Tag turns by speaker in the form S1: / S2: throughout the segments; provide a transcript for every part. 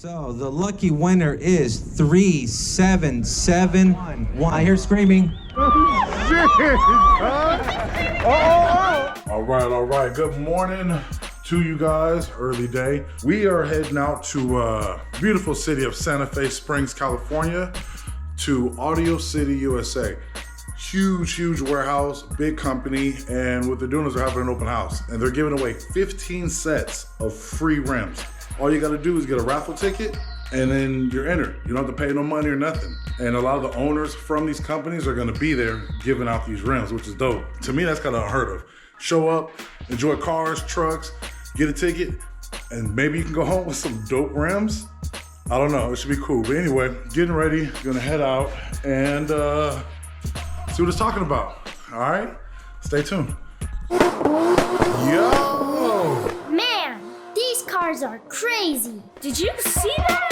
S1: So the lucky winner is 3771. I hear screaming.
S2: All right. Good morning to you guys. Early day. We are heading out to beautiful city of Santa Fe Springs, California, to Audio City, USA. Huge warehouse, big company, and what they're doing is they're having an open house, and they're giving away 15 sets of free rims. All you gotta do is get a raffle ticket, and then you're entered. You don't have to pay no money or nothing. And a lot of the owners from these companies are gonna be there giving out these rims, which is dope. To me, that's kind of unheard of. Show up, enjoy cars, trucks, get a ticket, and maybe you can go home with some dope rims. I don't know, it should be cool. But anyway, getting ready, gonna head out and see what it's talking about. All right, stay tuned. Yo!
S3: Man, these cars are crazy. Did you see that?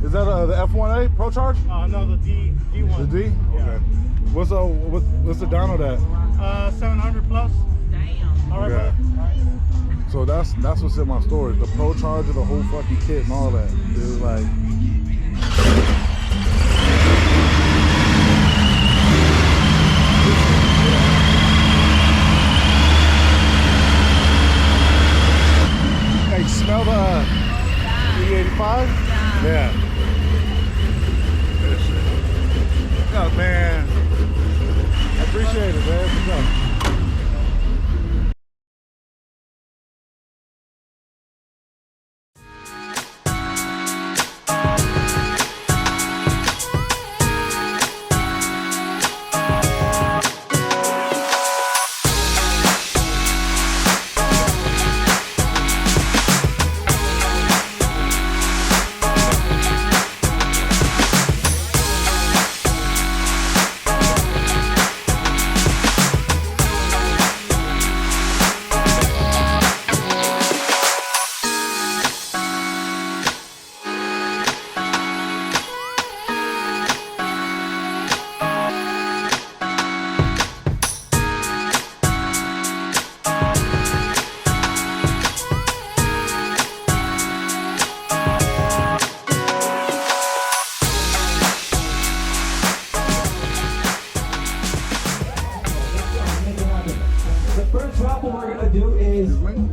S2: Is that the F1A Pro Charge?
S4: No, the D1.
S2: The D?
S4: Yeah.
S2: Okay. What's the down of that?
S4: 700 plus. Damn. All right,
S2: yeah.
S4: brother.
S2: So that's what's in my storage. The Pro Charger, the whole fucking kit and all that. It was like... Hey, smell the 385? Yeah. Oh, man. I appreciate it, man. What's up?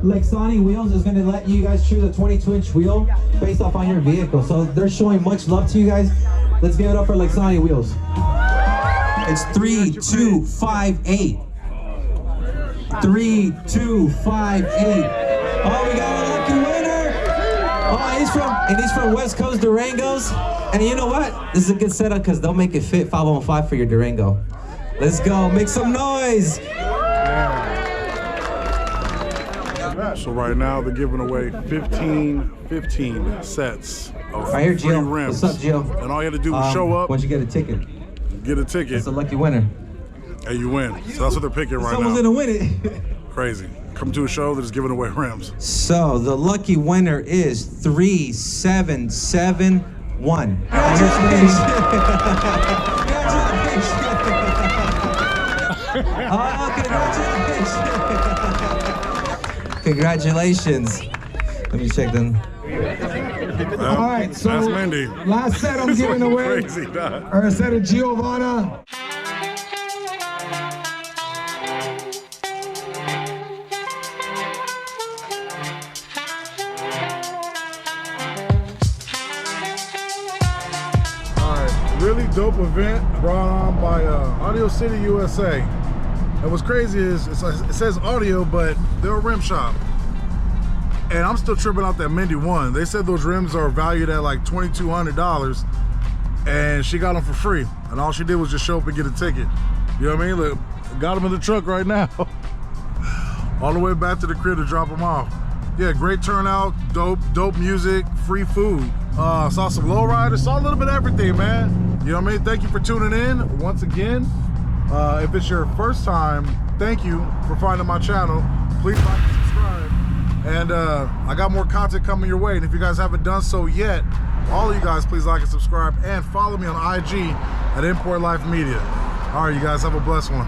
S1: Lexani Wheels is going to let you guys choose a 22-inch wheel based off on your vehicle. So they're showing much love to you guys. Let's give it up for Lexani Wheels. It's 3258. 3258. Oh, we got a lucky winner. Oh, he's from West Coast Durangos. And you know what? This is a good setup because they'll make it fit 515 for your Durango. Let's go. Make some noise.
S2: So right now they're giving away 15 sets of
S1: Right here,
S2: free
S1: Gio.
S2: rims.
S1: What's up, Gio?
S2: And all you had to do was show up,
S1: Once you get a ticket,
S2: get a ticket,
S1: it's a lucky winner.
S2: and you win. So that's what they're picking right
S1: Someone's
S2: now.
S1: gonna win it.
S2: Crazy. Come to a show that is giving away rims.
S1: So the lucky winner is 3771. Congratulations. Oh, congratulations. Let me check them.
S5: All right, so
S2: That's Mindy.
S5: last set I'm giving away,
S2: Crazy, dog.
S5: or a set of Giovanna.
S2: Really dope event brought on by Audio City USA. And what's crazy is it says audio, but they're a rim shop. And I'm still tripping out that Mindy won. They said those rims are valued at like $2,200, and she got them for free. And all she did was just show up and get a ticket. You know what I mean? Look, got them in the truck right now. All the way back to the crib to drop them off. Yeah, great turnout, dope music, free food. Saw some lowriders, saw a little bit of everything, man. You know what I mean? Thank you for tuning in once again. If it's your first time, thank you for finding my channel. Please like and subscribe. And I got more content coming your way. And if you guys haven't done so yet, all of you guys, please like and subscribe and follow me on IG at Import Life Media. All right, you guys have a blessed one.